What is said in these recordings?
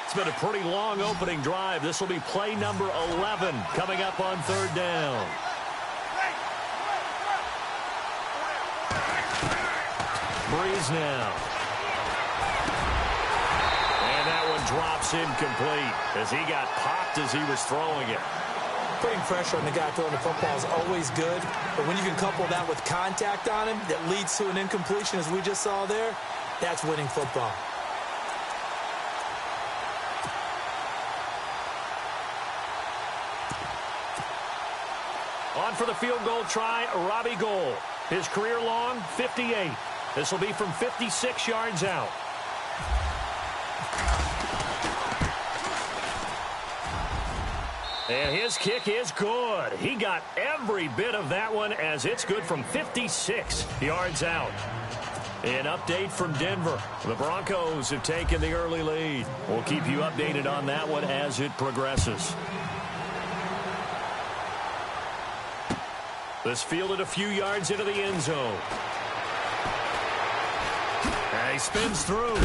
It's been a pretty long opening drive. This will be play number 11 coming up on third down. Breeze now. And that one drops incomplete as he got popped as he was throwing it. Putting pressure on the guy throwing the football is always good, but when you can couple that with contact on him that leads to an incompletion, as we just saw there, that's winning football. On for the field goal try, Robbie Gould. His career long, 58. This will be from 56 yards out. And his kick is good. He got every bit of that one as it's good from 56 yards out. An update from Denver. The Broncos have taken the early lead. We'll keep you updated on that one as it progresses. This fielded a few yards into the end zone. And he spins through.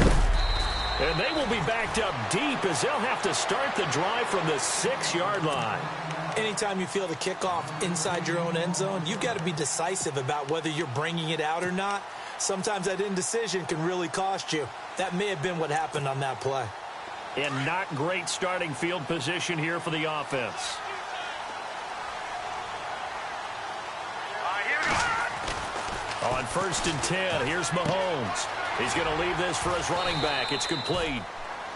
And they will be backed up deep as they'll have to start the drive from the 6-yard line. Anytime you feel the kickoff inside your own end zone, you've got to be decisive about whether you're bringing it out or not. Sometimes that indecision can really cost you. That may have been what happened on that play. And not great starting field position here for the offense. On 1st and 10, here's Mahomes. He's going to leave this for his running back. It's complete.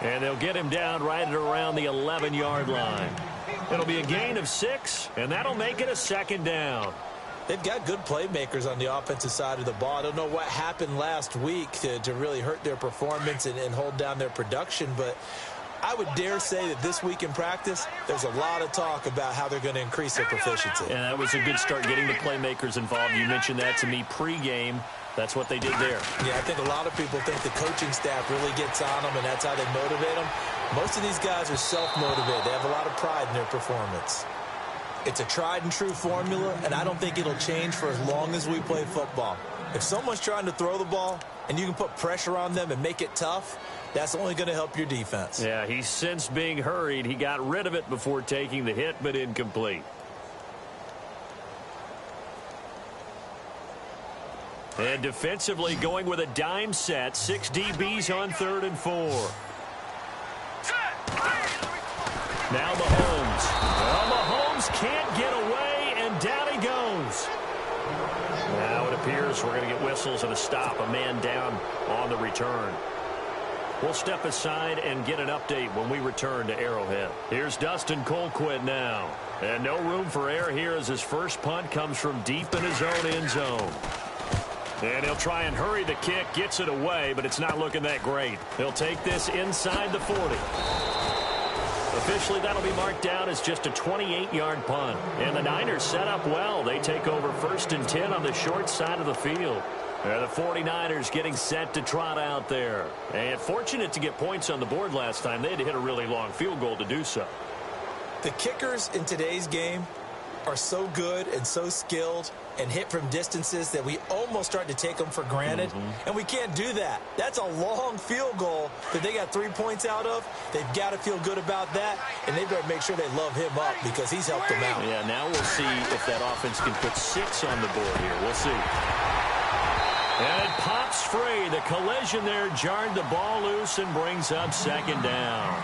And they'll get him down right at around the 11-yard line. It'll be a gain of 6, and that'll make it a 2nd down. They've got good playmakers on the offensive side of the ball. I don't know what happened last week to really hurt their performance and hold down their production, but I would dare say that this week in practice, there's a lot of talk about how they're going to increase their proficiency. And that was a good start getting the playmakers involved. You mentioned that to me pregame. That's what they did there. Yeah, I think a lot of people think the coaching staff really gets on them, and that's how they motivate them. Most of these guys are self-motivated. They have a lot of pride in their performance. It's a tried-and-true formula, and I don't think it'll change for as long as we play football. If someone's trying to throw the ball and you can put pressure on them and make it tough, that's only going to help your defense. Yeah, he sensed being hurried. He got rid of it before taking the hit, but incomplete. And defensively going with a dime set. 6 DBs on 3rd and 4. Now Mahomes. Well, Mahomes can't get away, and down he goes. Now it appears we're going to get whistles and a stop. A man down on the return. We'll step aside and get an update when we return to Arrowhead. Here's Dustin Colquitt now. And no room for error here as his first punt comes from deep in his own end zone. And he'll try and hurry the kick, gets it away, but it's not looking that great. He'll take this inside the 40. Officially, that'll be marked down as just a 28-yard punt. And the Niners set up well. They take over 1st and 10 on the short side of the field. And the 49ers getting set to trot out there. And fortunate to get points on the board last time. They had to hit a really long field goal to do so. The kickers in today's game are so good and so skilled and hit from distances that we almost start to take them for granted. And we can't do that. That's a long field goal that they got 3 points out of. They've got to feel good about that, and they better make sure they love him up because he's helped them out. Yeah, now we'll see if that offense can put 6 on the board here. We'll see. And it pops free. The collision there jarred the ball loose and brings up 2nd down.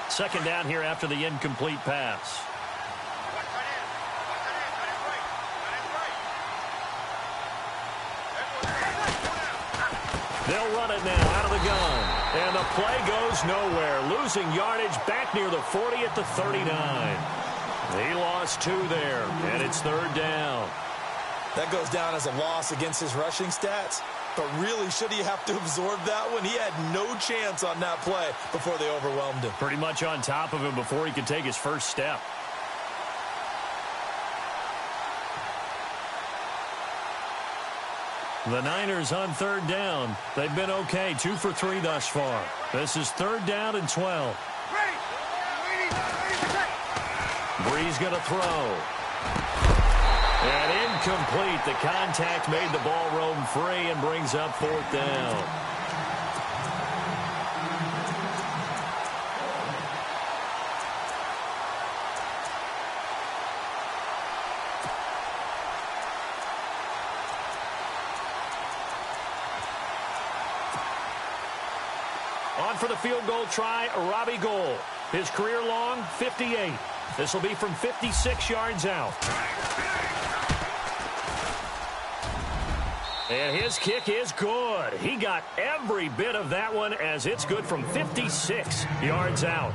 Second down here after the incomplete pass. They'll run it now out of the gun. And the play goes nowhere. Losing yardage back near the 40 at the 39. He lost 2 there, and it's 3rd down. That goes down as a loss against his rushing stats. But really, should he have to absorb that one? He had no chance on that play before they overwhelmed him. Pretty much on top of him before he could take his first step. The Niners on 3rd down. They've been okay, 2 for 3 thus far. This is 3rd down and 12. Breeze going to throw. And incomplete. The contact made the ball roam free and brings up 4th down. On for the field goal try, Robbie Gould. His career long, 58. This will be from 56 yards out. And his kick is good. He got every bit of that one as it's good from 56 yards out.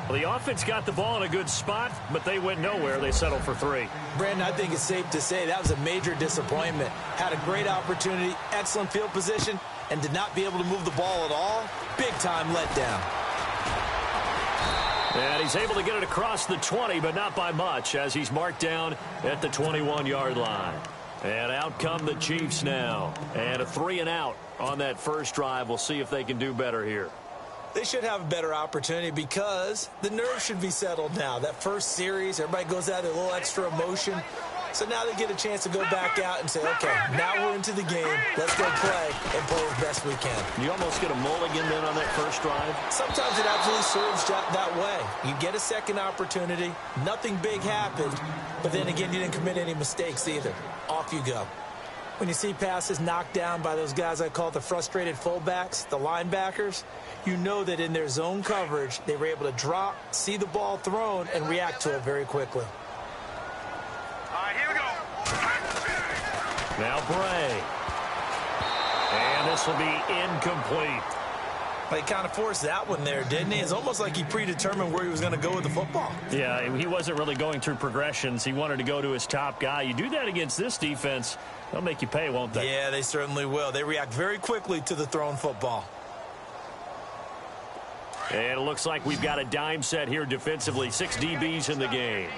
Well, the offense got the ball in a good spot, but they went nowhere. They settled for 3. Brandon, I think it's safe to say that was a major disappointment. Had a great opportunity, excellent field position, and did not be able to move the ball at all. Big-time letdown. And he's able to get it across the 20, but not by much, as he's marked down at the 21-yard line. And out come the Chiefs now. And a 3-and-out on that first drive. We'll see if they can do better here. They should have a better opportunity because the nerves should be settled now. That first series, everybody goes out with a little extra emotion. So now they get a chance to go back out and say, okay, now we're into the game. Let's go play and play as best we can. You almost get a mulligan then on that first drive? Sometimes it absolutely serves that way. You get a second opportunity. Nothing big happened. But then again, you didn't commit any mistakes either. Off you go. When you see passes knocked down by those guys I call the frustrated fullbacks, the linebackers, you know that in their zone coverage, they were able to drop, see the ball thrown, and react to it very quickly. Here we go. Now Bray. And this will be incomplete. He kind of forced that one there, didn't he? It's almost like he predetermined where he was going to go with the football. Yeah, he wasn't really going through progressions. He wanted to go to his top guy. You do that against this defense, they'll make you pay, won't they? Yeah, they certainly will. They react very quickly to the thrown football. And it looks like we've got a dime set here defensively. 6 DBs in the game.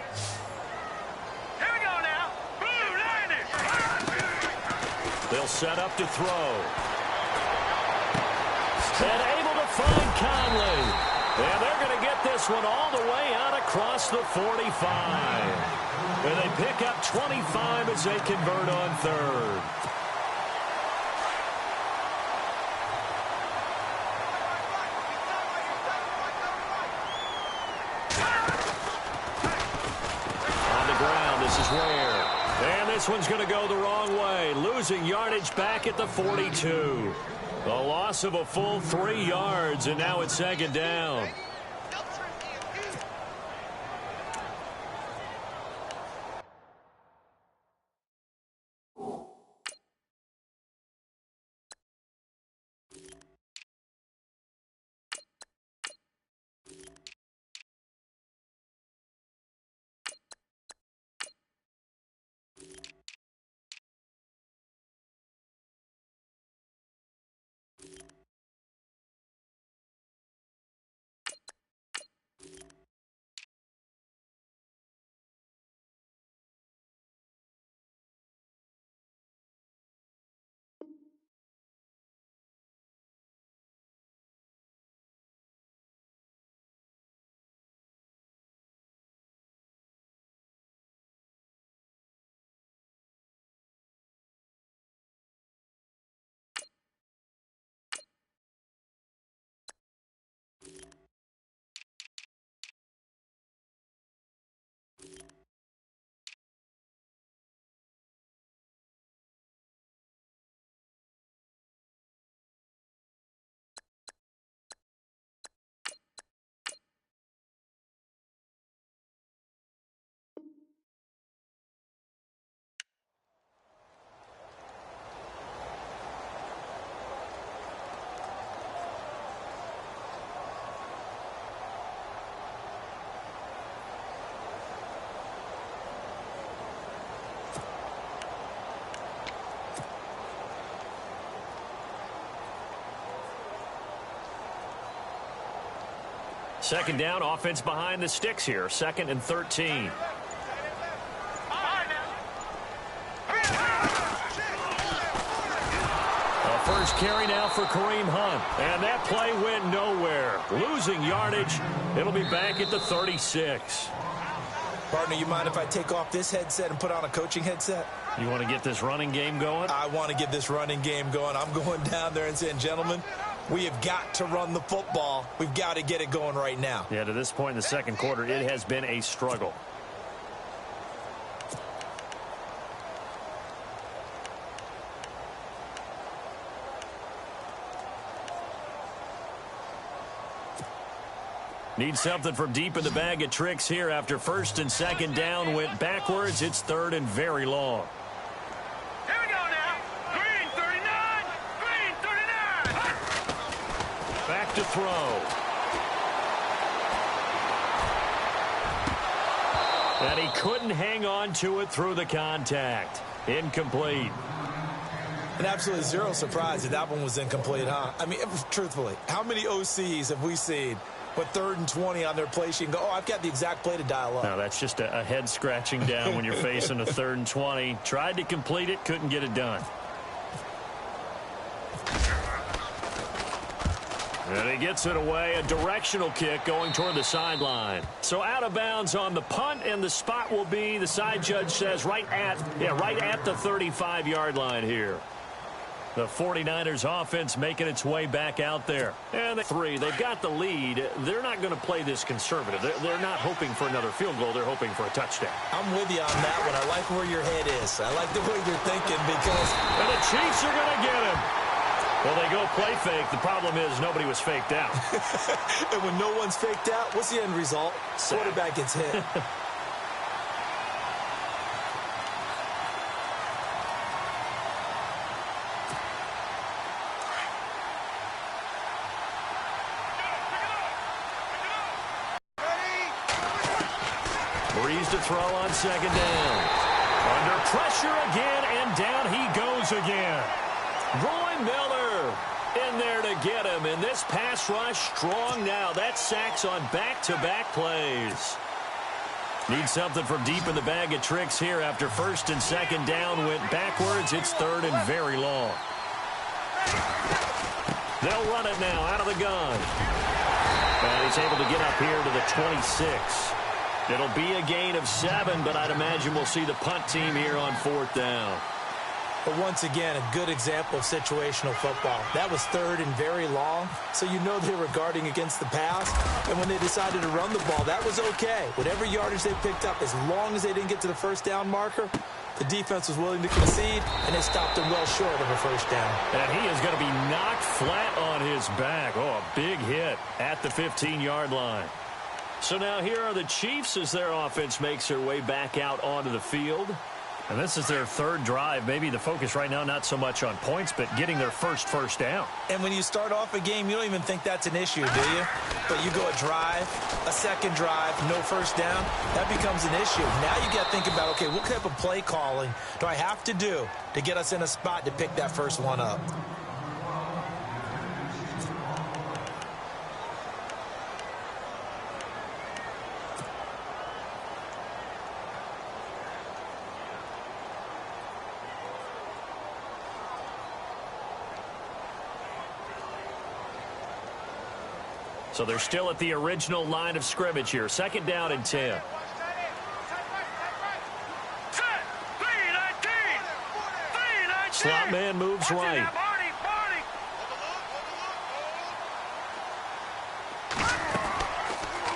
Here we go now. Blue landed. They'll set up to throw. And able to find Conley. And they're going to get this one all the way out across the 45. And they pick up 25 as they convert on 3rd. On the ground, this is Ware. And this one's going to go the wrong way. Losing yardage back at the 42. A loss of a full 3 yards, and now it's 2nd down. Second down, offense behind the sticks here. 2nd and 13. A first carry now for Kareem Hunt. And that play went nowhere. Losing yardage. It'll be back at the 36. Partner, you mind if I take off this headset and put on a coaching headset? You want to get this running game going? I want to get this running game going. I'm going down there and saying, gentlemen, we have got to run the football. We've got to get it going right now. Yeah, to this point in the second quarter, it has been a struggle. Need something from deep in the bag of tricks here after first and second down went backwards. It's third and very long. Here we go now. Green 39. Green 39. Back to throw. And he couldn't hang on to it through the contact. Incomplete. And absolutely zero surprise that that one was incomplete, huh? I mean, truthfully, how many OCs have we seen with 3rd and 20 on their play sheet and go, oh, I've got the exact play to dial up? No, that's just a head scratching down when you're facing a 3rd and 20. Tried to complete it, couldn't get it done. And he gets it away, a directional kick going toward the sideline. So out of bounds on the punt, and the spot will be, the side judge says, right at the 35-yard line here. The 49ers offense making its way back out there. And they've got the lead. They're not going to play this conservative. They're not hoping for another field goal. They're hoping for a touchdown. I'm with you on that one. I like where your head is. I like the way you're thinking because... And the Chiefs are going to get him. Well, they go play fake. The problem is nobody was faked out. And when no one's faked out, what's the end result? Quarterback gets hit. Breeze to throw on second down. Under pressure again, and down he goes again. Roy Miller in there to get him, and this pass rush strong now. That's sacks on back-to-back plays. Need something from deep in the bag of tricks here after first and second down went backwards. It's 3rd and very long. They'll run it now out of the gun. And he's able to get up here to the 26. It'll be a gain of 7, but I'd imagine we'll see the punt team here on 4th down. But once again, a good example of situational football. That was 3rd and very long, so you know they were guarding against the pass. And when they decided to run the ball, that was okay. Whatever yardage they picked up, as long as they didn't get to the first down marker, the defense was willing to concede, and they stopped them well short of a first down. And he is going to be knocked flat on his back. Oh, a big hit at the 15-yard line. So now here are the Chiefs as their offense makes their way back out onto the field. And this is their 3rd drive. Maybe the focus right now not so much on points, but getting their first down. And when you start off a game, you don't even think that's an issue, do you? But you go a drive, a second drive, no first down, that becomes an issue. Now you got to think about, okay, what type of play calling do I have to do to get us in a spot to pick that first one up? So they're still at the original line of scrimmage here. 2nd down and 10. Slot man moves right.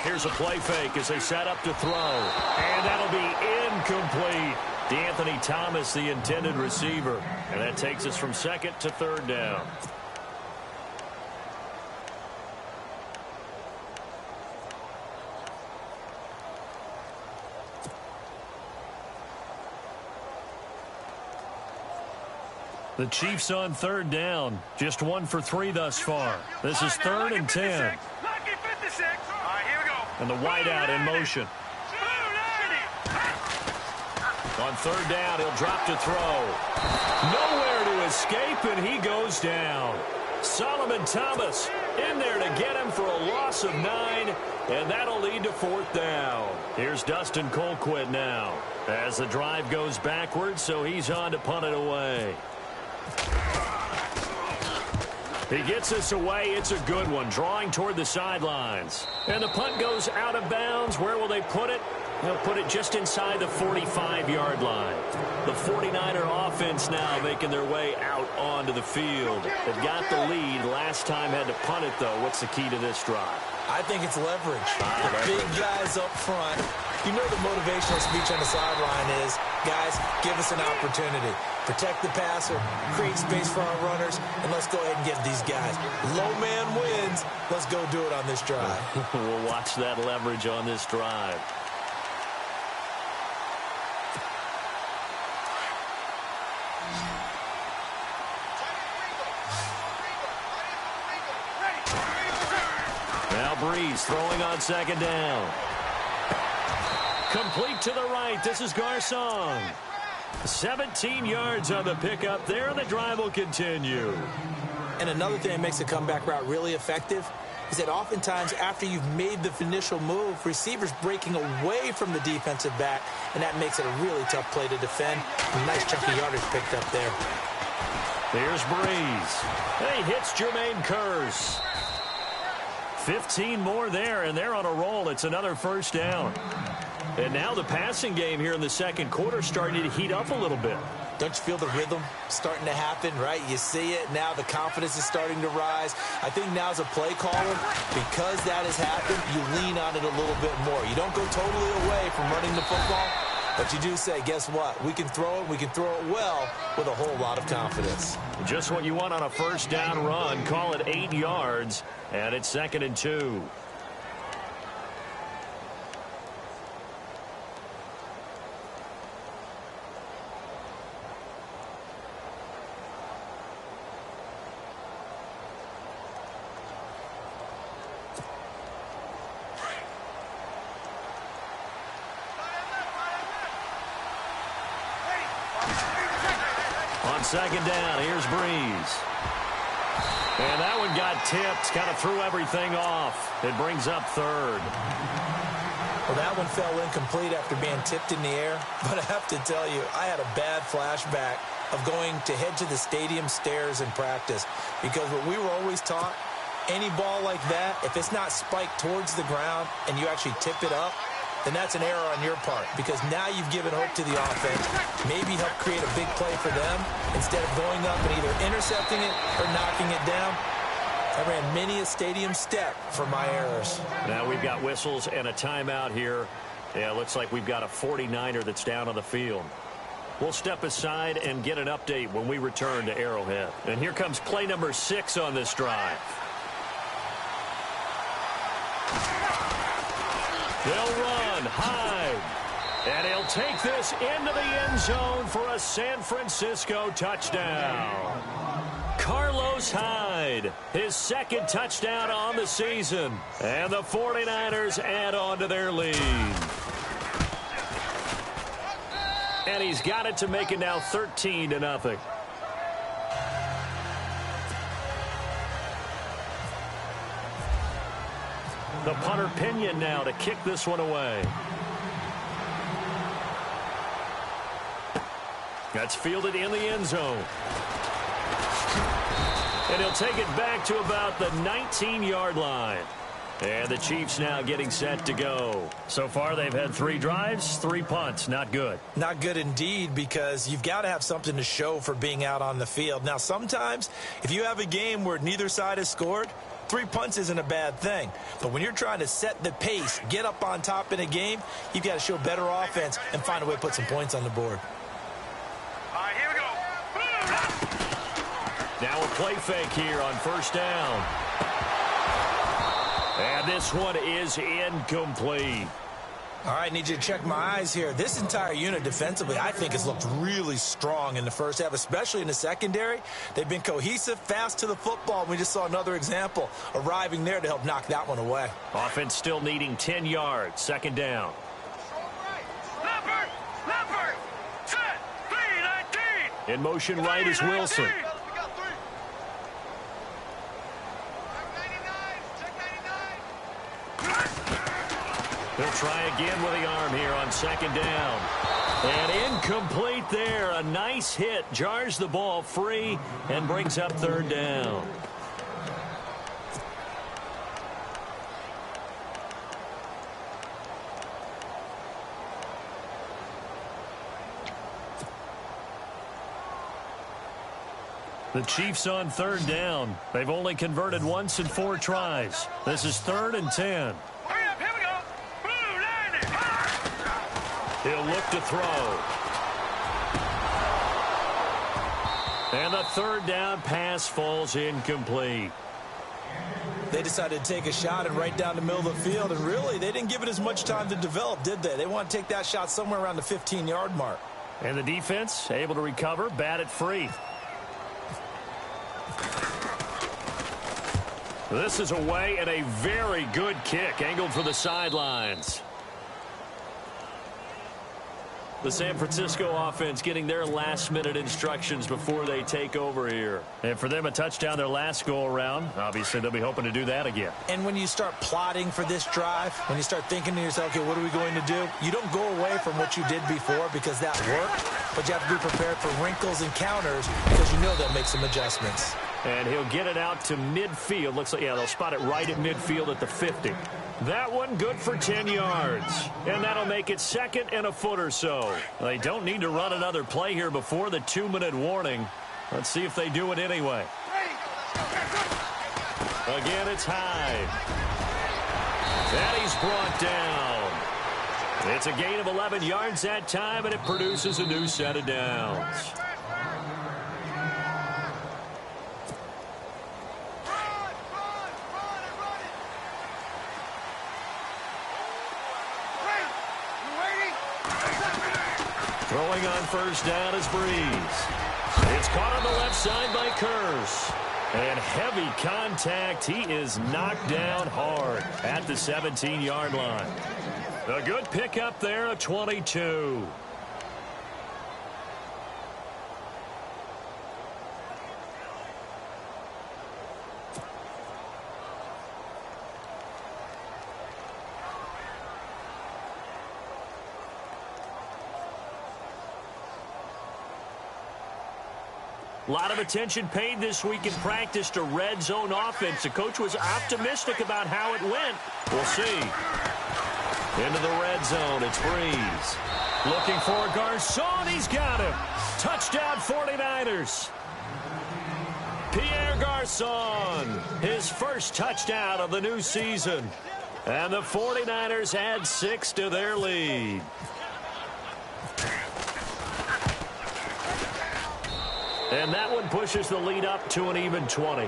Here's a play fake as they set up to throw. And that'll be incomplete. DeAnthony Thomas, the intended receiver. And that takes us from 2nd to 3rd down. The Chiefs on 3rd down. Just 1 for 3 thus far. This is 3rd and 10. And the wideout in motion. On 3rd down, he'll drop to throw. Nowhere to escape, and he goes down. Solomon Thomas in there to get him for a loss of 9, and that'll lead to 4th down. Here's Dustin Colquitt now as the drive goes backwards, so he's on to punt it away. He gets this away. It's a good one, drawing toward the sidelines. And the punt goes out of bounds. Where will they put it? He'll put it just inside the 45-yard line. The 49er offense now making their way out onto the field. They've got the lead. Last time had to punt it, though. What's the key to this drive? I think it's leverage. The big guys up front. You know the motivational speech on the sideline is, guys, give us an opportunity. Protect the passer, create space for our runners, and let's go ahead and get these guys. Low man wins. Let's go do it on this drive. We'll watch that leverage on this drive. Now Breeze throwing on second down. Complete to the right. This is Garcon. 17 yards on the pickup there, and the drive will continue. And another thing that makes a comeback route really effective is that oftentimes after you've made the initial move, receivers breaking away from the defensive back, and that makes it a really tough play to defend. A nice chunk of yardage picked up there. Here's Breeze. And he hits Jermaine Kearse. 15 more there, and they're on a roll. It's another first down. And now the passing game here in the second quarter starting to heat up a little bit. Don't you feel the rhythm starting to happen, right? You see it. Now the confidence is starting to rise. I think now as a play caller, because that has happened, you lean on it a little bit more. You don't go totally away from running the football, but you do say, guess what? We can throw it. We can throw it well with a whole lot of confidence. Just what you want on a first down run. Call it 8 yards, and it's 2nd and 2. On second down, here's Breeze. And that one got tipped, kind of threw everything off. It brings up 3rd. Well, that one fell incomplete after being tipped in the air. But I have to tell you, I had a bad flashback of going to head to the stadium stairs in practice. Because what we were always taught, any ball like that, if it's not spiked towards the ground and you actually tip it up, then that's an error on your part, because now you've given hope to the offense. Maybe help create a big play for them instead of going up and either intercepting it or knocking it down. I ran many a stadium step for my errors. Now we've got whistles and a timeout here. Yeah, looks like we've got a 49er that's down on the field. We'll step aside and get an update when we return to Arrowhead. And here comes play number 6 on this drive. They'll run, Hyde, and he'll take this into the end zone for a San Francisco touchdown. Carlos Hyde, his 2nd touchdown on the season, and the 49ers add on to their lead. And he's got it to make it now 13-0. The punter Pinion now to kick this one away. That's fielded in the end zone. And he'll take it back to about the 19-yard line. And the Chiefs now getting set to go. So far, they've had 3 drives, 3 punts. Not good. Not good indeed, because you've got to have something to show for being out on the field. Now, sometimes, if you have a game where neither side has scored, 3 punts isn't a bad thing. But when you're trying to set the pace, get up on top in a game, you've got to show better offense and find a way to put some points on the board. All right, here we go. Now a play fake here on first down. And this one is incomplete. All right, need you to check my eyes here. This entire unit defensively, I think, has looked really strong in the first half, especially in the secondary. They've been cohesive, fast to the football. We just saw another example arriving there to help knock that one away. Offense still needing 10 yards. 2nd down. Leopard, set, 3-19. In motion right is Wilson. He'll try again with the arm here on 2nd down. And incomplete there. A nice hit. Jars the ball free and brings up 3rd down. The Chiefs on third down. They've only converted once in 4 tries. This is 3rd and 10. Hurry up, here we go. Blue line it. He'll look to throw. And the 3rd down pass falls incomplete. They decided to take a shot and right down the middle of the field, and really, they didn't give it as much time to develop, did they? They want to take that shot somewhere around the 15-yard mark. And the defense able to recover, bat it free. This is away and a very good kick, angled for the sidelines. The San Francisco offense getting their last-minute instructions before they take over here. And for them, a touchdown their last go-around. Obviously, they'll be hoping to do that again. And when you start plotting for this drive, when you start thinking to yourself, okay, what are we going to do? You don't go away from what you did before because that worked, but you have to be prepared for wrinkles and counters because you know they'll make some adjustments. And he'll get it out to midfield. Looks like, yeah, they'll spot it right at midfield at the 50. That one good for 10 yards. And that'll make it 2nd and a foot or so. They don't need to run another play here before the 2-minute warning. Let's see if they do it anyway. Again, it's high. And he's brought down. It's a gain of 11 yards that time, and it produces a new set of downs. Throwing on first down is Breeze. It's caught on the left side by Curse. And heavy contact. He is knocked down hard at the 17-yard line. A good pickup there, a 22. A lot of attention paid this week in practice to red zone offense. The coach was optimistic about how it went. We'll see. Into the red zone, it's Breeze. Looking for Garcon, he's got him. Touchdown 49ers. Pierre Garcon, his first touchdown of the new season. And the 49ers add 6 to their lead. And that one pushes the lead up to an even 20.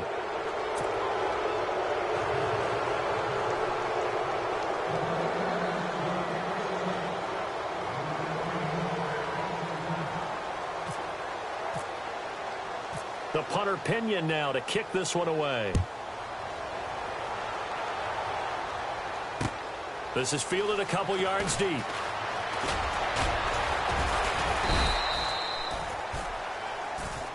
The punter Pinion now to kick this one away. This is fielded a couple yards deep.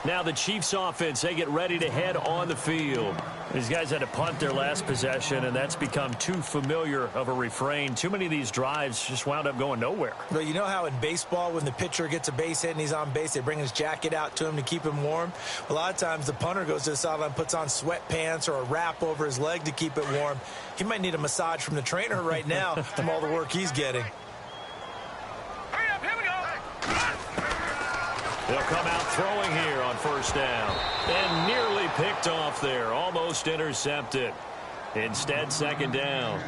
Now the Chiefs offense, they get ready to head on the field. These guys had to punt their last possession, and that's become too familiar of a refrain. Too many of these drives just wound up going nowhere. Well, you know how in baseball when the pitcher gets a base hit and he's on base, they bring his jacket out to him to keep him warm? A lot of times the punter goes to the sideline, puts on sweatpants or a wrap over his leg to keep it warm. He might need a massage from the trainer right now from all the work he's getting. They'll come out throwing here on first down. And nearly picked off there. Almost intercepted. Instead, second down.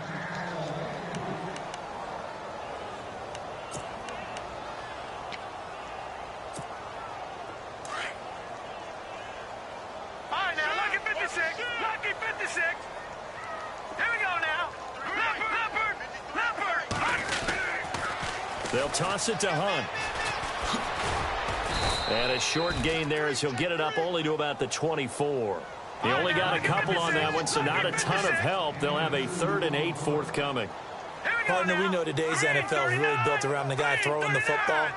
All right, now, lucky 56. Lucky 56. Here we go now. Leopard. They'll toss it to Hunt. And a short gain there as he'll get it up only to about the 24. He only got a couple on that one, so not a ton of help. They'll have a 3rd and 8 forthcoming. Partner, we know today's NFL is really built around the guy throwing the football.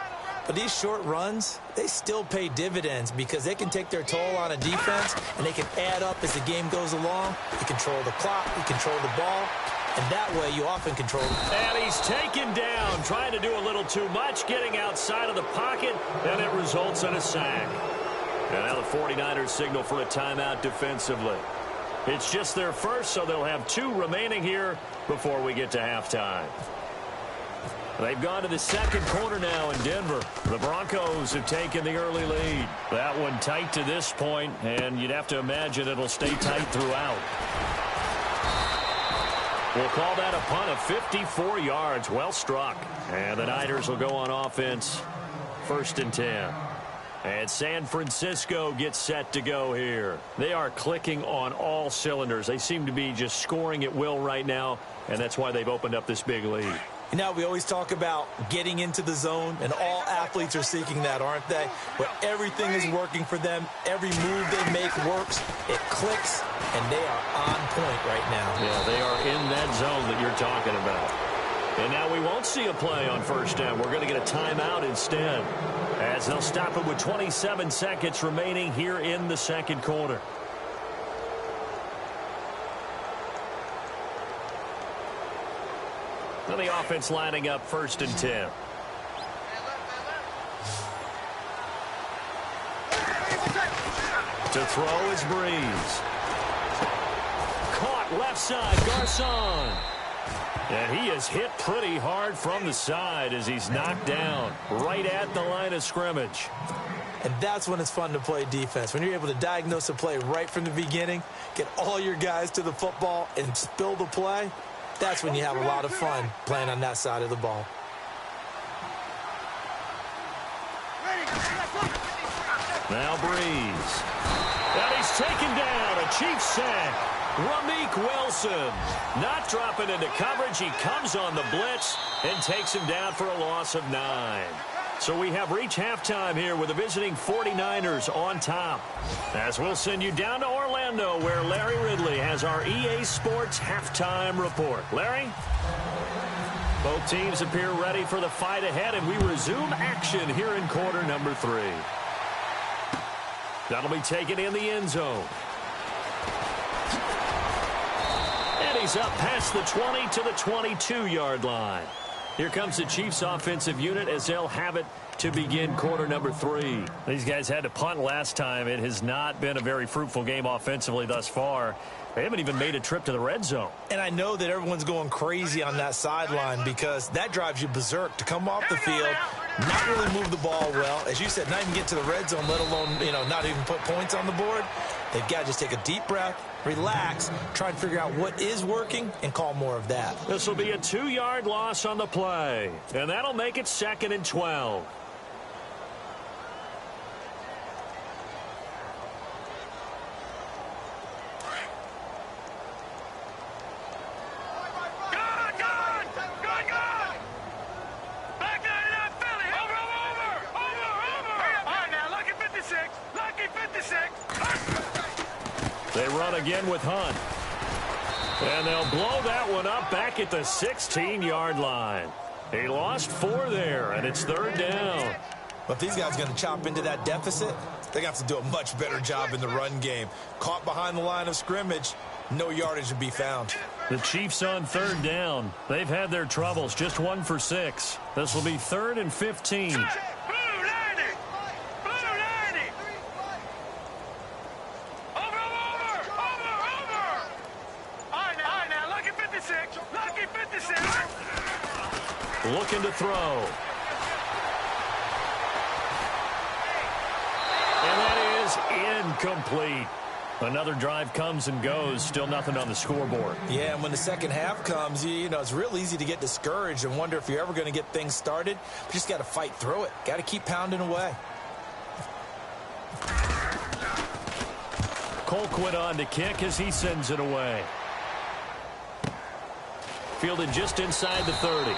But these short runs, they still pay dividends because they can take their toll on a defense and they can add up as the game goes along. You control the clock, you control the ball, and that way you often control it. And he's taken down, trying to do a little too much, getting outside of the pocket, and it results in a sack. And now the 49ers signal for a timeout defensively. It's just their first, so they'll have 2 remaining here before we get to halftime. They've gone to the second quarter now in Denver. The Broncos have taken the early lead. That one tight to this point, and you'd have to imagine it'll stay tight throughout. We'll call that a punt of 54 yards. Well struck. And the Niners will go on offense. 1st and 10. And San Francisco gets set to go here. They are clicking on all cylinders. They seem to be just scoring at will right now, and that's why they've opened up this big lead. You know, we always talk about getting into the zone, and all athletes are seeking that, aren't they? Where everything is working for them, every move they make works, it clicks, and they are on point right now. Yeah, they are in that zone that you're talking about. And now we won't see a play on 1st down. We're going to get a timeout instead, as they'll stop it with 27 seconds remaining here in the second quarter. So the offense lining up 1st and 10. To throw is Breeze. Caught left side, Garcon. And he is hit pretty hard from the side as he's knocked down right at the line of scrimmage. And that's when it's fun to play defense. When you're able to diagnose a play right from the beginning, get all your guys to the football and spill the play, that's when you have a lot of fun playing on that side of the ball. Now Breeze. And he's taken down. A Chiefs sack. Ramik Wilson not dropping into coverage. He comes on the blitz and takes him down for a loss of 9. So we have reached halftime here with the visiting 49ers on top. As we'll send you down to Orlando, where Larry Ridley has our EA Sports halftime report. Larry? Both teams appear ready for the fight ahead, and we resume action here in quarter number 3. That'll be taken in the end zone. And he's up past the 20 to the 22-yard line. Here comes the Chiefs offensive unit as they'll have it to begin quarter number 3. These guys had to punt last time. It has not been a very fruitful game offensively thus far. They haven't even made a trip to the red zone. And I know that everyone's going crazy on that sideline because that drives you berserk to come off the field, not really move the ball well. As you said, not even get to the red zone, let alone, not even put points on the board. They've got to just take a deep breath, relax, try and figure out what is working, and call more of that. This will be a 2-yard loss on the play, and that'll make it 2nd and 12. They run again with Hunt. And they'll blow that one up back at the 16-yard line. He lost 4 there, and it's 3rd down. But if these guys are going to chop into that deficit, they're going to have to do a much better job in the run game. Caught behind the line of scrimmage, no yardage to be found. The Chiefs on 3rd down. They've had their troubles, just 1 for 6. This will be 3rd and 15. Looking to throw. And that is incomplete. Another drive comes and goes. Still nothing on the scoreboard. Yeah, and when the second half comes, it's real easy to get discouraged and wonder if you're ever going to get things started. You just got to fight through it. Got to keep pounding away. Colquitt on to kick as he sends it away. Fielded just inside the 30.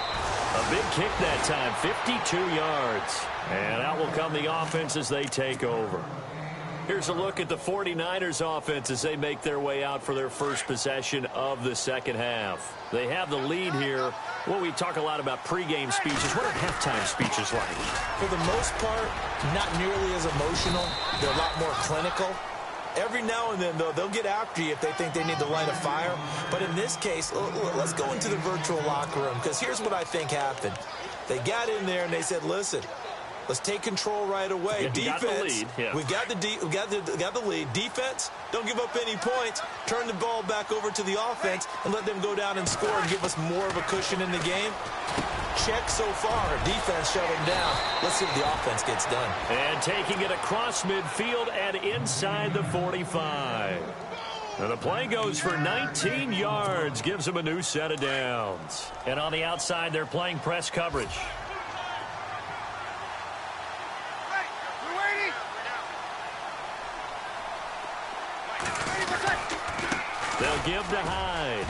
A big kick that time, 52 yards. And out will come the offense as they take over. Here's a look at the 49ers offense as they make their way out for their first possession of the second half. They have the lead here. Well, we talk a lot about pregame speeches. What are halftime speeches like? For the most part, not nearly as emotional. They're a lot more clinical. Every now and then, though, they'll get after you if they think they need to light a fire. But in this case, let's go into the virtual locker room, because here's what I think happened. They got in there and they said, listen, let's take control right away. Yeah, defense, we've got the lead. Defense, don't give up any points. Turn the ball back over to the offense and let them go down and score and give us more of a cushion in the game. check so far. Defense shut him down. Let's see what the offense gets done. And taking it across midfield and inside the 45. And the play goes for 19 yards, gives them a new set of downs. And on the outside, they're playing press coverage. They'll give to Hyde.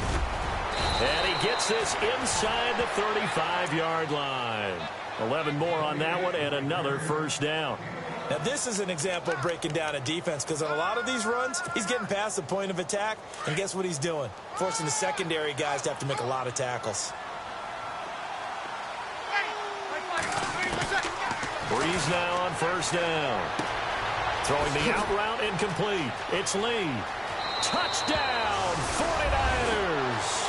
And he gets this inside the 35-yard line. 11 more on that one and another first down. Now, this is an example of breaking down a defense because on a lot of these runs, he's getting past the point of attack, and guess what he's doing? Forcing the secondary guys to have to make a lot of tackles. Breeze now on first down. Throwing the out route incomplete. It's Lee. Touchdown, 49ers.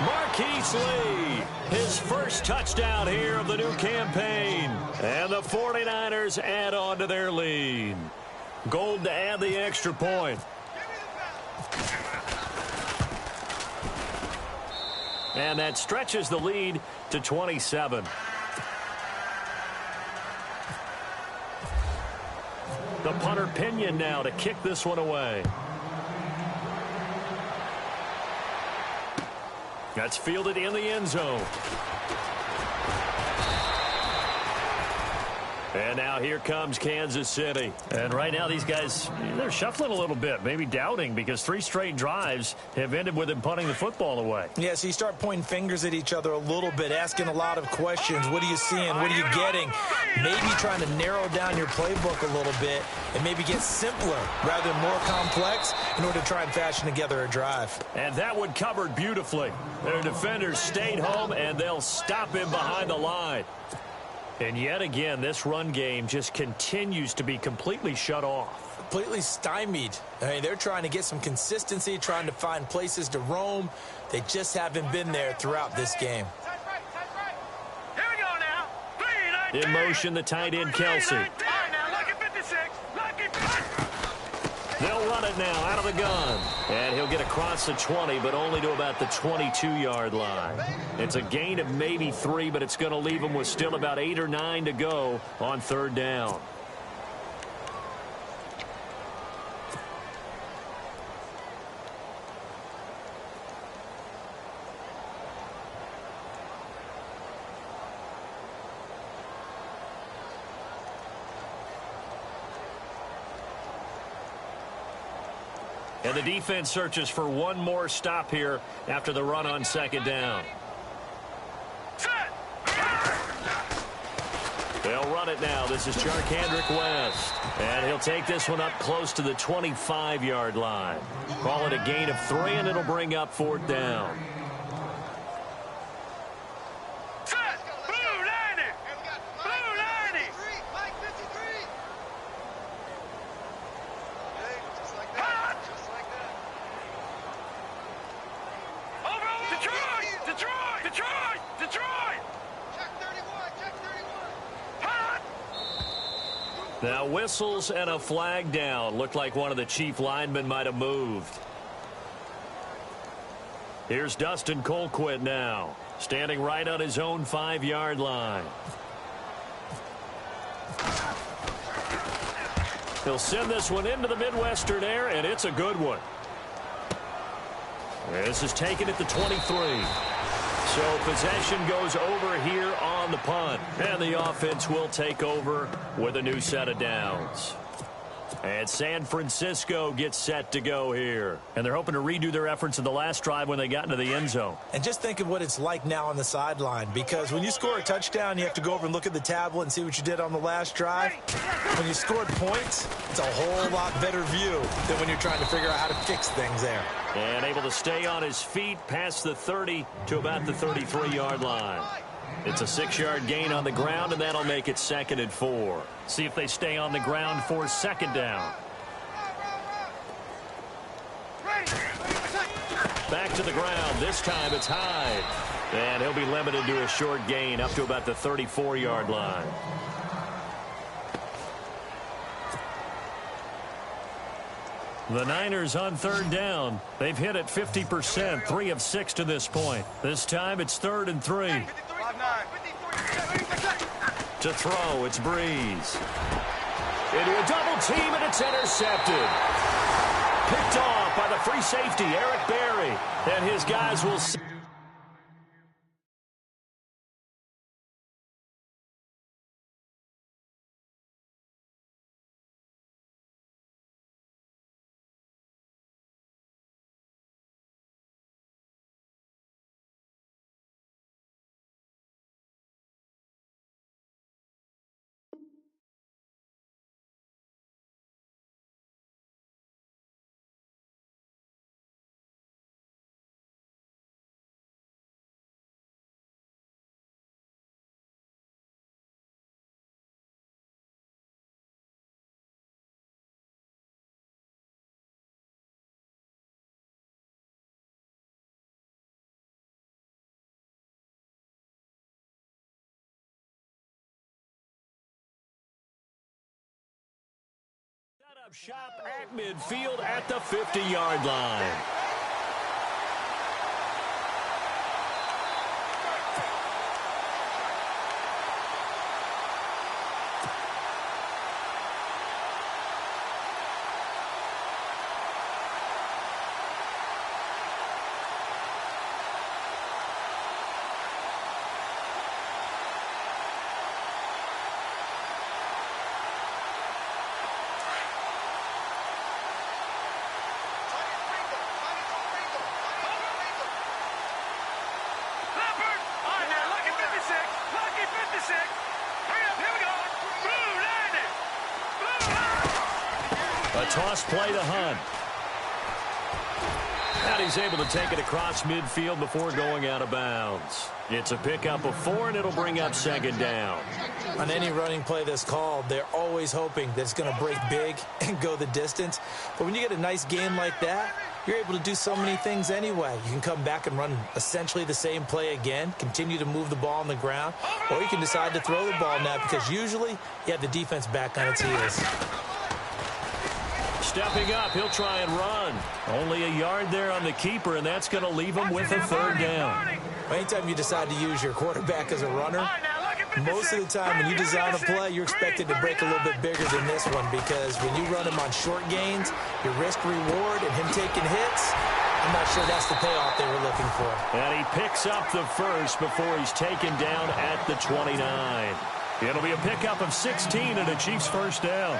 Marquise Lee, his first touchdown here of the new campaign. And the 49ers add on to their lead. Gold to add the extra point. And that stretches the lead to 27. The punter Pinion now to kick this one away. That's fielded in the end zone. And now here comes Kansas City. And right now these guys, they're shuffling a little bit, maybe doubting, because 3 straight drives have ended with them punting the football away. Yeah, so you start pointing fingers at each other a little bit, asking a lot of questions. What are you seeing? What are you getting? Maybe trying to narrow down your playbook a little bit and maybe get simpler rather than more complex in order to try and fashion together a drive. And that one covered beautifully. Their defenders stayed home, and they'll stop him behind the line. And yet again, this run game just continues to be completely shut off. Completely stymied. I mean, they're trying to get some consistency, trying to find places to roam. They just haven't been there throughout this game. Here we go now. 3, In motion, the tight end, Kelsey. All right, now, lucky 56. Lucky 56. They'll run it now out of the gun. And he'll get across the 20, but only to about the 22-yard line. It's a gain of maybe 3, but it's going to leave them with still about 8 or 9 to go on third down. And the defense searches for one more stop here after the run on second down. They'll run it now. This is Charkandrick West. And he'll take this one up close to the 25-yard line. Call it a gain of 3, and it'll bring up fourth down. Now whistles and a flag down. Looked like one of the chief linemen might have moved. Here's Dustin Colquitt now, standing right on his own 5-yard line. He'll send this one into the Midwestern air, and it's a good one. This is taken at the 23. So possession goes over here on the punt. And the offense will take over with a new set of downs. And San Francisco gets set to go here. And they're hoping to redo their efforts in the last drive when they got into the end zone. And just think of what it's like now on the sideline, because when you score a touchdown, you have to go over and look at the tablet and see what you did on the last drive. When you scored points, it's a whole lot better view than when you're trying to figure out how to fix things there. And able to stay on his feet past the 30 to about the 33-yard line. It's a 6-yard gain on the ground, and that'll make it 2nd and 4. See if they stay on the ground for second down. Back to the ground. This time it's Hyde. And he'll be limited to a short gain up to about the 34-yard line. The Niners on third down. They've hit it 50%, 3 of 6 to this point. This time it's 3rd and 3. To throw, it's Breeze. Into a double team, and it's intercepted. Picked off by the free safety, Eric Berry. And his guys will see. Set up shop at midfield at the 50-yard line. A toss play to Hunt. And he's able to take it across midfield before going out of bounds. It's a pickup of 4, and it'll bring up second down. On any running play that's called, they're always hoping that it's going to break big and go the distance. But when you get a nice game like that, you're able to do so many things anyway. You can come back and run essentially the same play again, continue to move the ball on the ground, or you can decide to throw the ball now because usually you have the defense back on its heels. Stepping up, he'll try and run. Only a yard there on the keeper, and that's going to leave him with a third down. Anytime you decide to use your quarterback as a runner, most of the time when you design a play, you're expected to break a little bit bigger than this one because when you run him on short gains, your risk-reward and him taking hits, I'm not sure that's the payoff they were looking for. And he picks up the first before he's taken down at the 29. It'll be a pickup of 16 and a Chiefs first down.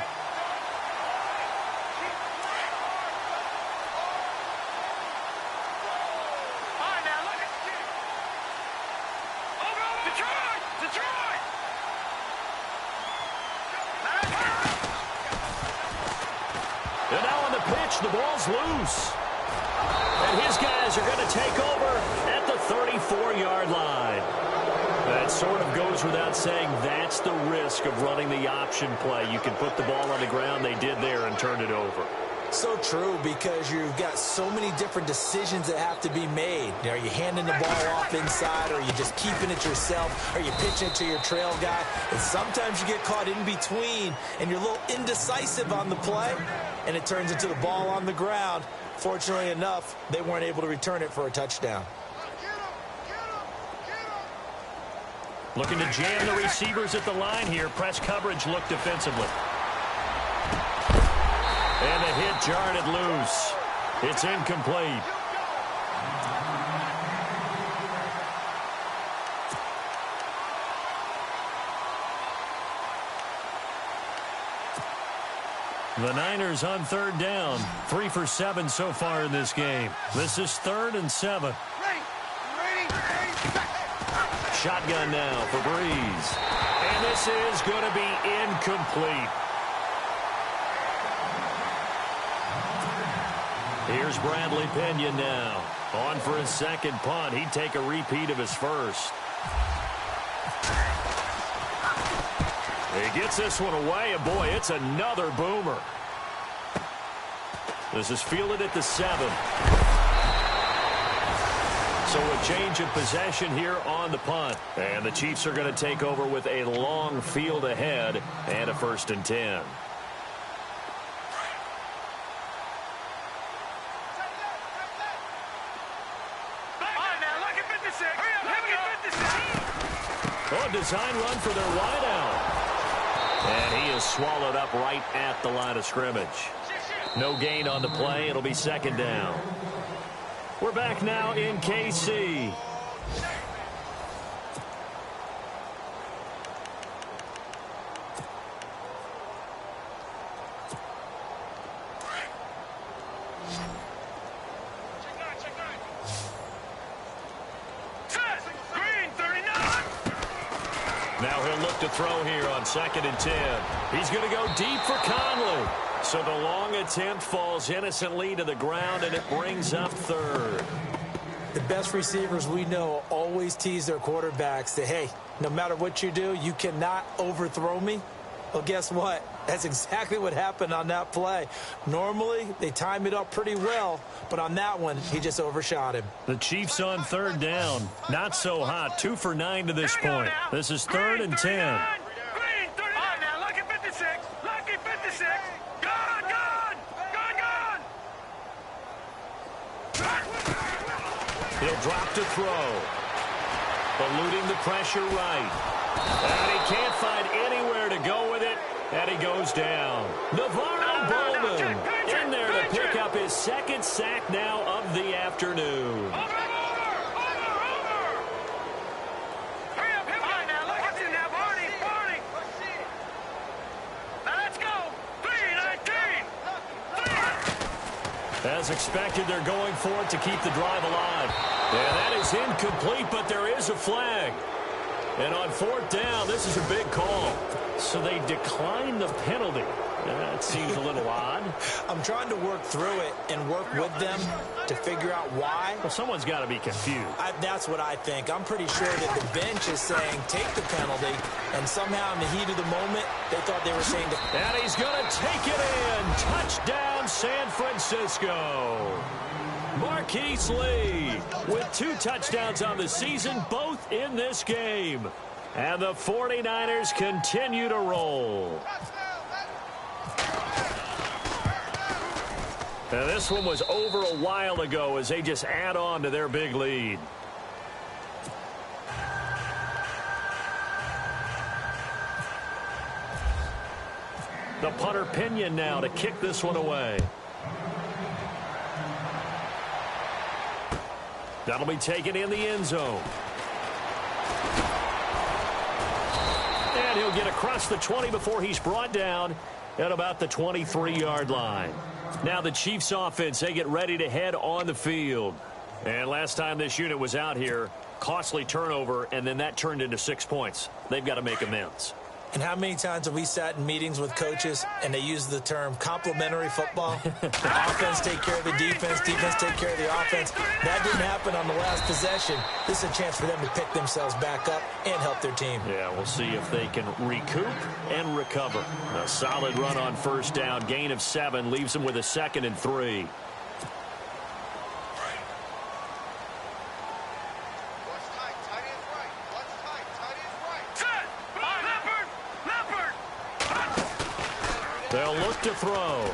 And now on the pitch, the ball's loose. And his guys are going to take over at the 34-yard line. That sort of goes without saying. That's the risk of running the option play. You can put the ball on the ground. They did there and turned it over. So true, because you've got so many different decisions that have to be made. Are you handing the ball off inside, or are you just keeping it yourself? Are you pitching it to your trail guy? And sometimes you get caught in between, and you're a little indecisive on the play, and it turns into the ball on the ground. Fortunately enough, they weren't able to return it for a touchdown. Looking to jam the receivers at the line here. Press coverage look defensively. And the hit jarred it loose. It's incomplete. The Niners on third down. 3 for 7 so far in this game. This is 3rd and 7. Shotgun now for Breeze. And this is going to be incomplete. Here's Bradley Pinion now. On for his second punt. He'd take a repeat of his first. He gets this one away, and boy, it's another boomer. This is fielded at the 7. So a change of possession here on the punt. And the Chiefs are going to take over with a long field ahead and a 1st and 10. Oh, design run for their wideout. And he is swallowed up right at the line of scrimmage. No gain on the play. It'll be second down. We're back now in KC. Now he'll look to throw here on 2nd and 10. He's going to go deep for Conley. So the long attempt falls innocently to the ground, and it brings up 3rd. The best receivers we know always tease their quarterbacks that, hey, no matter what you do, you cannot overthrow me. Well, guess what? That's exactly what happened on that play. Normally, they time it up pretty well, but on that one, he just overshot him. The Chiefs on 3rd down. Not so hot. 2 for 9 to this point. This is 3rd and 10. Green 39 now. Lucky 56. Lucky 56. Gone, gone. Gone, gone. He'll drop to throw. Eluding the pressure right. And he can't find anywhere to go with it. And he goes down. Navarro Bowman in there to pick up his 2nd sack now of the afternoon. Over. Hurry up, hit right now. Look at you now, Barney. Now let's go. 3-19. As expected, they're going for it to keep the drive alive. And that is incomplete, but there is a flag. And on 4th down, this is a big call. So they decline the penalty. That seems a little odd. I'm trying to work through it and work with them to figure out why. Well, someone's got to be confused. That's what I think. I'm pretty sure that the bench is saying take the penalty, and somehow in the heat of the moment, they thought they were saying to... And he's going to take it in. Touchdown, San Francisco. Marquise Lee with 2 touchdowns on the season, both in this game. And the 49ers continue to roll. Now, this one was over a while ago as they just add on to their big lead. The punter Pinion now to kick this one away. That'll be taken in the end zone. And he'll get across the 20 before he's brought down at about the 23-yard line. Now the Chiefs offense, they get ready to head on the field. And last time this unit was out here, costly turnover, and then that turned into 6 points. They've got to make amends. And how many times have we sat in meetings with coaches and they use the term complementary football? The offense take care of the defense, defense take care of the offense. That didn't happen on the last possession. This is a chance for them to pick themselves back up and help their team. Yeah, we'll see if they can recoup and recover. A solid run on 1st down. Gain of 7 leaves them with a 2nd and 3. They'll look to throw.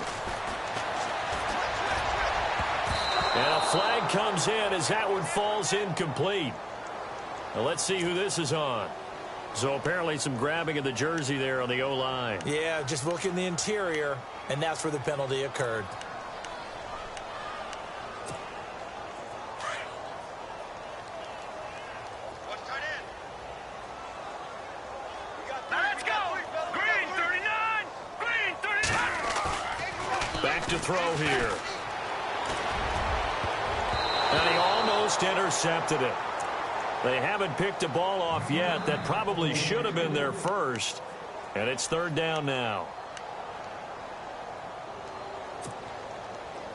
And a flag comes in as that one falls incomplete. Now let's see who this is on. So apparently some grabbing of the jersey there on the O-line. Yeah, just look in the interior, and that's where the penalty occurred. Let's go. Green 39. Green 39. Back to throw here. And he almost intercepted it. They haven't picked a ball off yet. That probably should have been their first. And it's 3rd down now.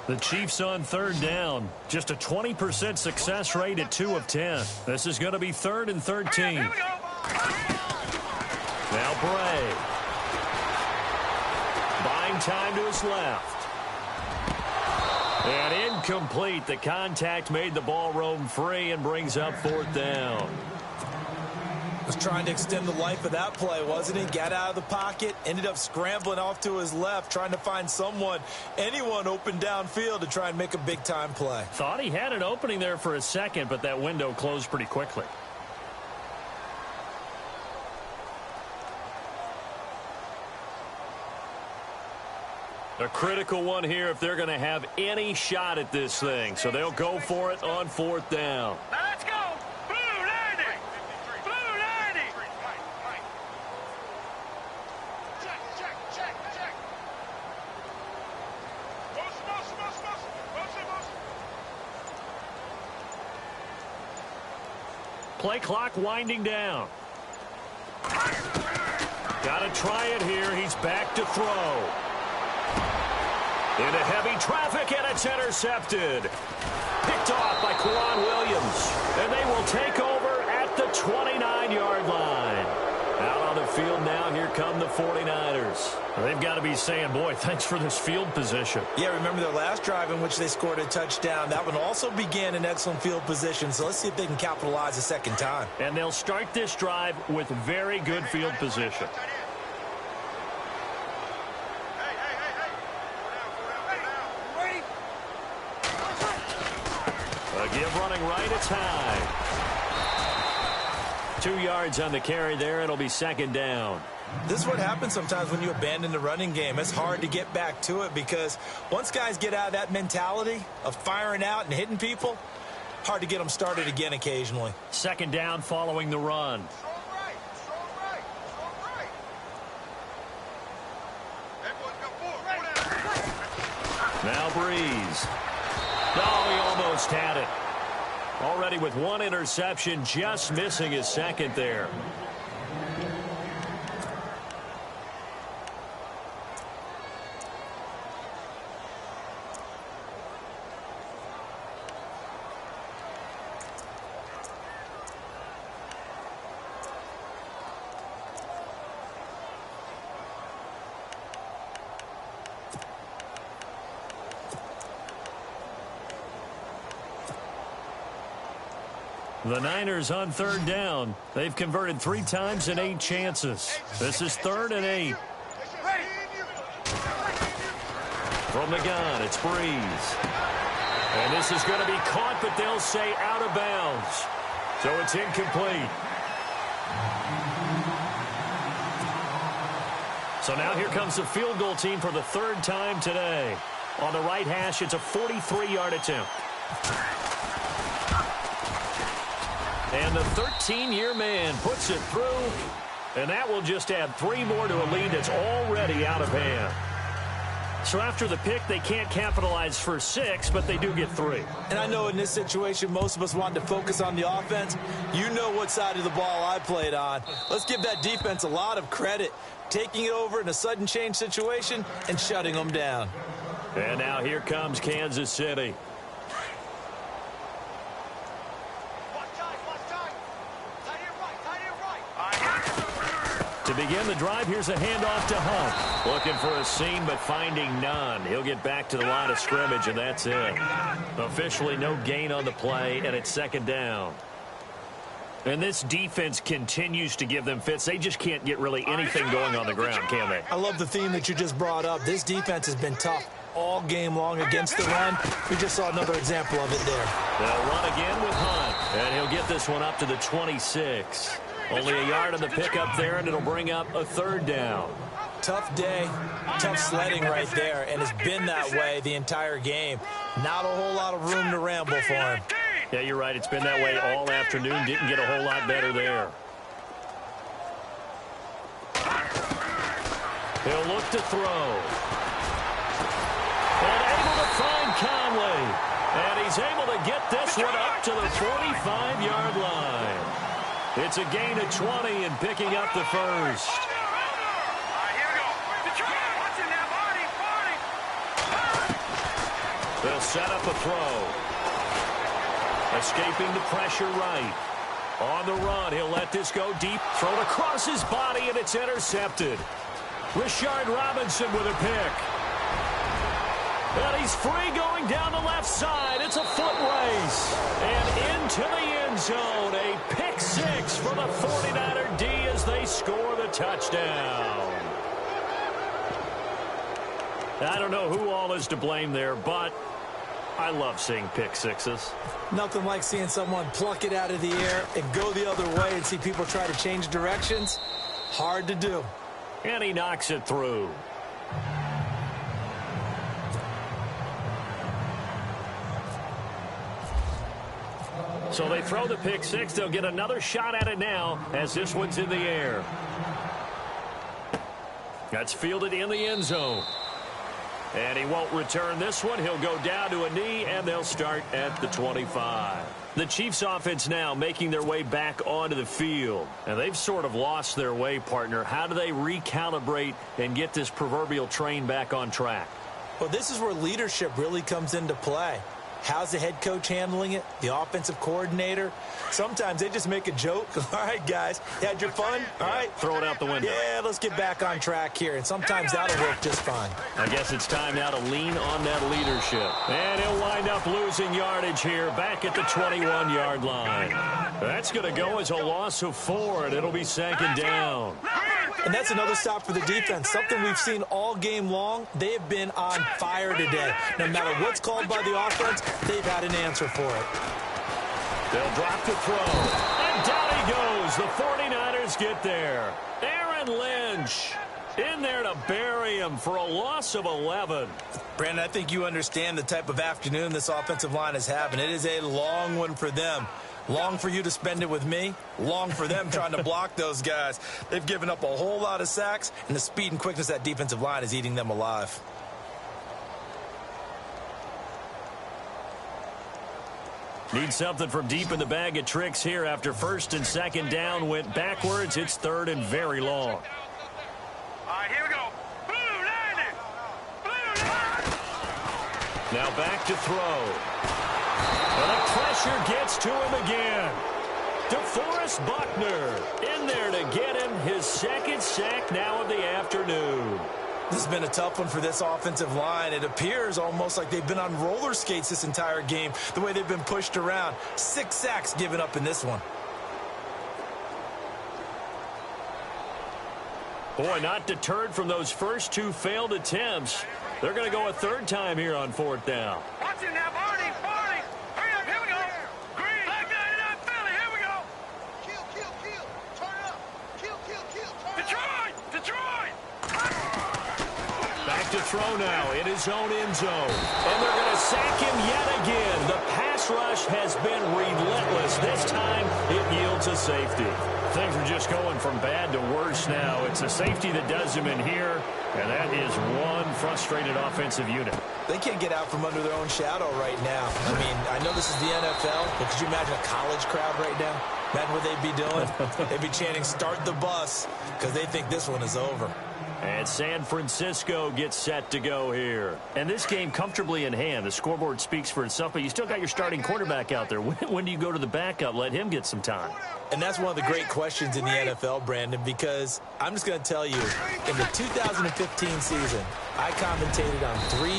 The Chiefs on 3rd down. Just a 20% success rate at 2 of 10. This is going to be 3rd and 13. Here we go. Now Bray. Buying time to his left. And incomplete. The contact made the ball roam free and brings up 4th down. Was trying to extend the life of that play, wasn't he? Got out of the pocket, ended up scrambling off to his left, trying to find anyone open downfield to try and make a big-time play. Thought he had an opening there for a second, but that window closed pretty quickly. A critical one here if they're going to have any shot at this thing. So they'll go for it on 4th down. Now let's go. Blue 90. Blue 90. Check. Play clock winding down. Got to try it here. He's back to throw. Into heavy traffic, and it's intercepted. Picked off by Quran Williams. And they will take over at the 29-yard line. Out on the field now, here come the 49ers. They've got to be saying, boy, thanks for this field position. Yeah, remember their last drive in which they scored a touchdown. That one also began in excellent field position, so let's see if they can capitalize a second time. And they'll start this drive with very good field position. Give running right, it's high. 2 yards on the carry there. It'll be 2nd down. This is what happens sometimes when you abandon the running game. It's hard to get back to it because once guys get out of that mentality of firing out and hitting people, hard to get them started again occasionally. 2nd down following the run. Now Breeze. Oh, he almost had it. Already with 1 interception, just missing his 2nd there. The Niners on 3rd down. They've converted 3 times in 8 chances. This is 3rd and 8. From the gun, it's Breeze. And this is going to be caught, but they'll say out of bounds. So it's incomplete. So now here comes the field goal team for the 3rd time today. On the right hash, it's a 43-yard attempt. And the 13-year man puts it through, and that will just add 3 more to a lead that's already out of hand. So after the pick, they can't capitalize for 6, but they do get 3. And I know in this situation, most of us wanted to focus on the offense. You know what side of the ball I played on. Let's give that defense a lot of credit, taking it over in a sudden change situation and shutting them down. And now here comes Kansas City. To begin the drive, here's a handoff to Hunt. Looking for a seam, but finding none. He'll get back to the line of scrimmage, and that's it. Officially no gain on the play, and it's 2nd down. And this defense continues to give them fits. They just can't get really anything going on the ground, can they? I love the theme that you just brought up. This defense has been tough all game long against the run. We just saw another example of it there. They'll run again with Hunt, and he'll get this one up to the 26. Only a yard on the pickup there, and it'll bring up a 3rd down. Tough day, tough sledding right there, and it's been that way the entire game. Not a whole lot of room to ramble for him. Yeah, you're right. It's been that way all afternoon. Didn't get a whole lot better there. He'll look to throw. And able to find Conley. And he's able to get this one up to the 45-yard line. It's a gain of 20 and picking up the first. They'll set up a throw. Escaping the pressure right. On the run, he'll let this go deep. Thrown across his body, and it's intercepted. Rashard Robinson with a pick. And he's free going down the left side. It's a foot race. And into the end zone. A pick 6 for the 49er D as they score the touchdown. I don't know who all is to blame there, but I love seeing pick 6s. Nothing like seeing someone pluck it out of the air and go the other way and see people try to change directions. Hard to do. And he knocks it through. So they throw the pick six. They'll get another shot at it now as this one's in the air. That's fielded in the end zone. And he won't return this one. He'll go down to a knee, and they'll start at the 25. The Chiefs offense now making their way back onto the field. And they've sort of lost their way, partner. How do they recalibrate and get this proverbial train back on track? Well, this is where leadership really comes into play. How's the head coach handling it? The offensive coordinator? Sometimes they just make a joke. All right, guys, you had your fun? All right. Throw it out the window. Yeah, let's get back on track here. And sometimes that'll work just fine. I guess it's time now to lean on that leadership. And he'll wind up losing yardage here back at the 21-yard line. That's going to go as a loss of 4, and it'll be second down. And that's another stop for the defense, something we've seen all game long. They have been on fire today. No matter what's called by the offense, they've had an answer for it. They'll drop the throw. And down he goes. The 49ers get there. Aaron Lynch in there to bury him for a loss of 11. Brandon, I think you understand the type of afternoon this offensive line is having. It is a long one for them. Long for you to spend it with me. Long for them trying to block those guys. They've given up a whole lot of sacks, and the speed and quickness of that defensive line is eating them alive. Need something from deep in the bag of tricks here after first and second down went backwards. It's third and very long. All right, here we go. Blue line it. Blue line. Now back to throw. And the pressure gets to him again. DeForest Buckner in there to get him his second sack now of the afternoon. This has been a tough one for this offensive line. It appears almost like they've been on roller skates this entire game, the way they've been pushed around. 6 sacks given up in this one. Boy, not deterred from those first 2 failed attempts. They're going to go a third time here on 4th down. Watch it now, Barney. Barney. Hurry up, here we go. Green. Black 99 Philly, here we go. Kill. Turn it up. Kill. Turn it Detroit. Detroit. Back to throw now in his own end zone. And they're going to sack him yet again. The pass rush has been relentless. This time it yields a safety. Things are just going from bad to worse now. It's a safety that does him in here, and that is one frustrated offensive unit. They can't get out from under their own shadow right now. I mean, I know this is the NFL, but could you imagine a college crowd right now? Imagine what they'd be doing. They'd be chanting, "Start the bus," because they think this one is over. And San Francisco gets set to go here. And this game comfortably in hand. The scoreboard speaks for itself, but you still got your starting quarterback out there. When do you go to the backup? Let him get some time. And that's one of the great questions in the NFL, Brandon, because I'm just going to tell you, in the 2015 season, I commentated on 3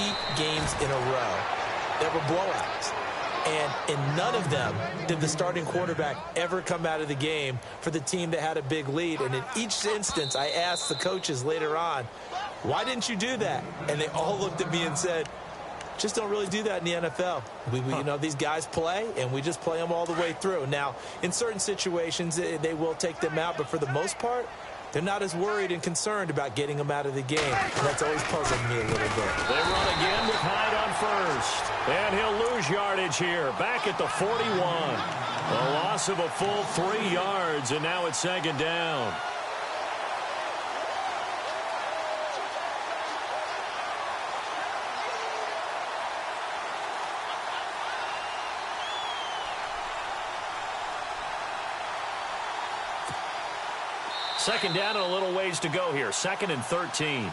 games in a row that were blowouts. And in none of them did the starting quarterback ever come out of the game for the team that had a big lead. And in each instance, I asked the coaches later on, why didn't you do that? And they all looked at me and said, just don't really do that in the NFL. You know, these guys play, and we just play them all the way through. Now, in certain situations, they will take them out, but for the most part, they're not as worried and concerned about getting them out of the game. And that's always puzzled me a little bit. They run again with Hyde on first. And he'll lose yardage here, back at the 41. A loss of a full 3 yards, and now it's second down. Second down and a little ways to go here. 2nd and 13.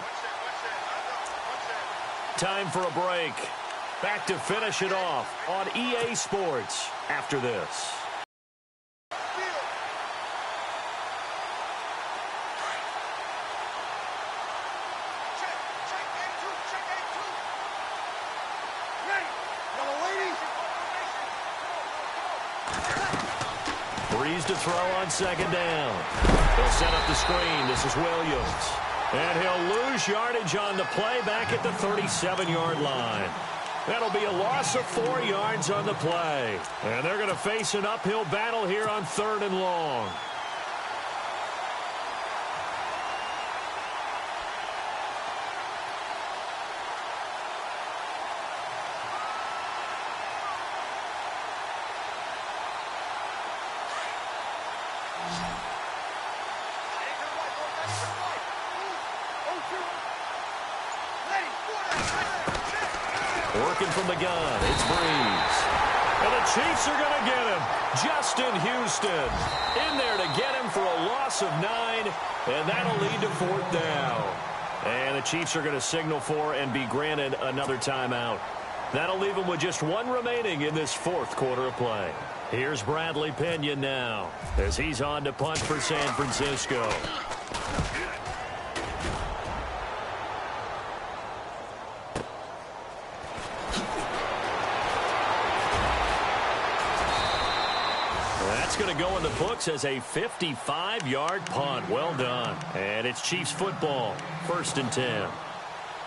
Time for a break. Back to finish it off on EA Sports after this. Breeze to throw on second down. He'll set up the screen. This is Williams. And he'll lose yardage on the play back at the 37-yard line. That'll be a loss of 4 yards on the play. And they're going to face an uphill battle here on 3rd and long. Working from the gun, it's Breeze. And the Chiefs are going to get him. Justin Houston in there to get him for a loss of 9, and that'll lead to 4th down. And the Chiefs are going to signal for and be granted another timeout. That'll leave them with just 1 remaining in this 4th quarter of play. Here's Bradley Pinion now as he's on to punt for San Francisco. That's going to go in the books as a 55-yard punt. Well done. And it's Chiefs football. 1st and 10.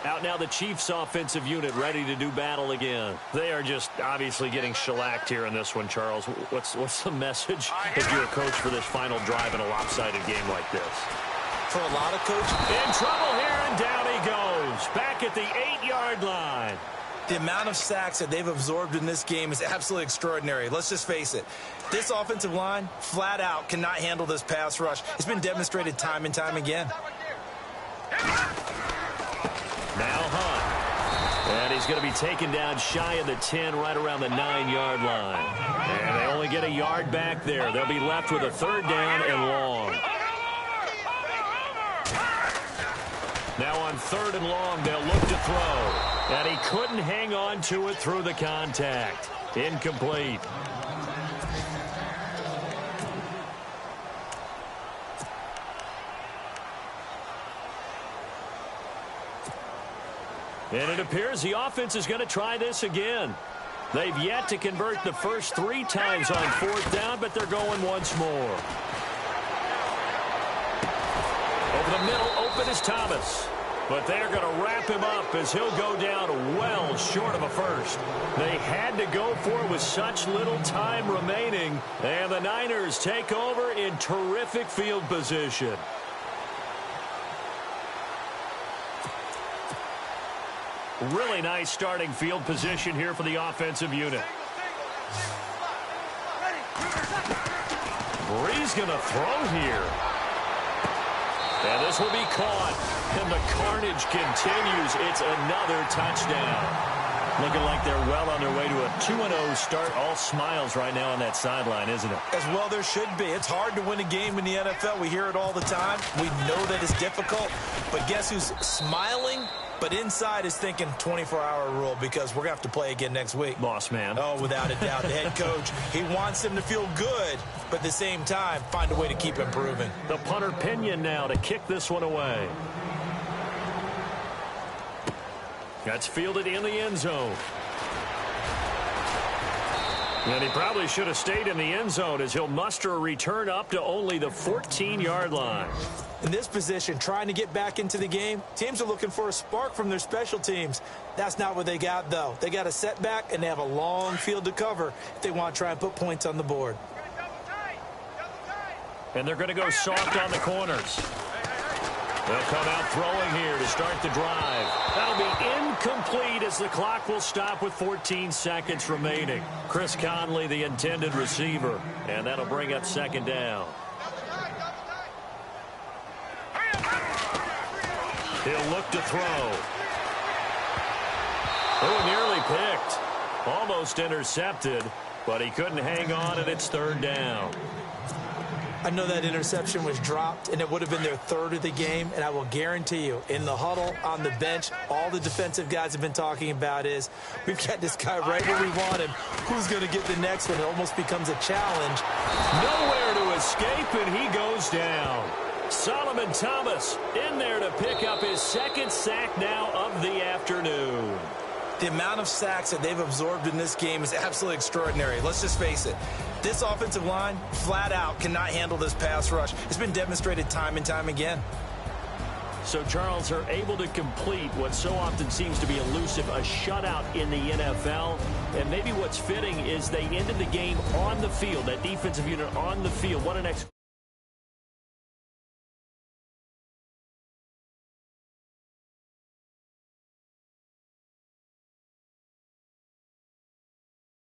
Out now the Chiefs offensive unit ready to do battle again. They are just obviously getting shellacked here in this one, Charles. What's the message if you're a coach for this final drive in a lopsided game like this? For a lot of coaches. In trouble here, and down he goes. Back at the 8-yard line. The amount of sacks that they've absorbed in this game is absolutely extraordinary. Let's just face it. This offensive line, flat out, cannot handle this pass rush. It's been demonstrated time and time again. Now Hunt. And he's going to be taken down shy of the 10, right around the 9-yard line. And they only get a yard back there. They'll be left with a 3rd down and long. Now on 3rd and long, they'll look to throw. And he couldn't hang on to it through the contact. Incomplete. And it appears the offense is going to try this again. They've yet to convert the first 3 times on 4th down, but they're going once more. Over the middle, open is Thomas. But they're going to wrap him up as he'll go down well short of a first. They had to go for it with such little time remaining. And the Niners take over in terrific field position. Really nice starting field position here for the offensive unit. Breeze going to throw here. And this will be caught. And the carnage continues. It's another touchdown. Looking like they're well on their way to a 2-0 start. All smiles right now on that sideline, isn't it? As well there should be. It's hard to win a game in the NFL. We hear it all the time. We know that it's difficult. But guess who's smiling? But inside is thinking 24-hour rule because we're going to have to play again next week. Boss man. Oh, without a doubt. The head coach, he wants him to feel good, but at the same time, find a way to keep improving. The punter Pinion now to kick this one away. That's fielded in the end zone. And he probably should have stayed in the end zone as he'll muster a return up to only the 14-yard line. In this position, trying to get back into the game, teams are looking for a spark from their special teams. That's not what they got, though. They got a setback, and they have a long field to cover if they want to try and put points on the board. And they're going to go soft on the corners. They'll come out throwing here to start the drive. That'll be incomplete as the clock will stop with 14 seconds remaining. Chris Conley, the intended receiver, and that'll bring up 2nd down. He'll look to throw. Oh, nearly picked. Almost intercepted, but he couldn't hang on, and it's 3rd down. I know that interception was dropped, and it would have been their 3rd of the game, and I will guarantee you, in the huddle, on the bench, all the defensive guys have been talking about is, we've got this guy right where we want him. Who's going to get the next one? It almost becomes a challenge. Nowhere to escape, and he goes down. Solomon Thomas in there to pick up his 2nd sack now of the afternoon. The amount of sacks that they've absorbed in this game is absolutely extraordinary. Let's just face it. This offensive line, flat out, cannot handle this pass rush. It's been demonstrated time and time again. So, Charles, are able to complete what so often seems to be elusive, a shutout in the NFL. And maybe what's fitting is they ended the game on the field, that defensive unit on the field. What an